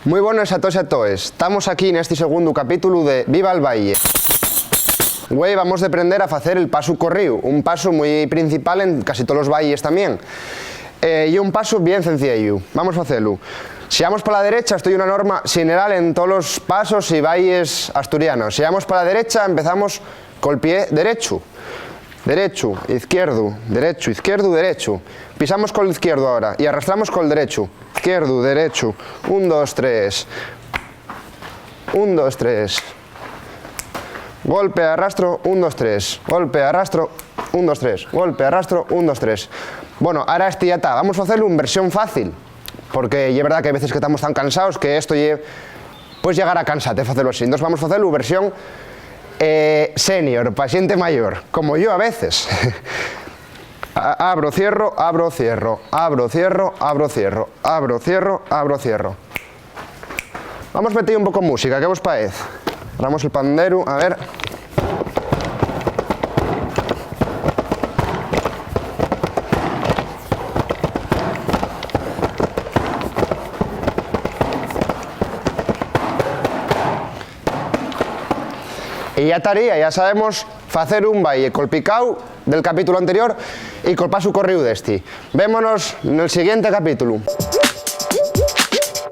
Moi buenas a todos e a toes. Estamos aquí neste segundo capítulo de Viva el Valle. Güey, vamos a aprender a facer el paso corrido, un paso moi principal en casi todos os valles tamén. E un paso bien sencillo. Vamos a facelo. Si vamos para la derecha, esto é unha norma general en todos os pasos e valles asturianos. Si vamos para la derecha, empezamos col pie derecho. Derecho, izquierdo, derecho, izquierdo, derecho. Pisamos col izquierdo ahora y arrastramos col derecho. Izquierdo, derecho. 1, 2, 3. 1, 2, 3. Golpe, arrastro, 1, 2, 3. Golpe, arrastro, 1, 2, 3. Golpe, arrastro, 1, 2, 3. Bueno, ahora este ya está. Vamos a hacerlo en versión fácil. Porque es verdad que hay veces que estamos tan cansados que esto puedes llegar a cansarte hacerlo así. Entonces vamos a hacerlo en versión senior, paciente mayor, como yo a veces. Abro, cierro, abro, cierro, abro, cierro, abro, cierro, abro, cierro, abro, cierro. Vamos a meter un poco de música, ¿qué os parece? Damos el pandero, a ver. Y ya estaría, ya sabemos hacer un valle col picao del capítulo anterior y col paso corrido de este. Vémonos en el siguiente capítulo.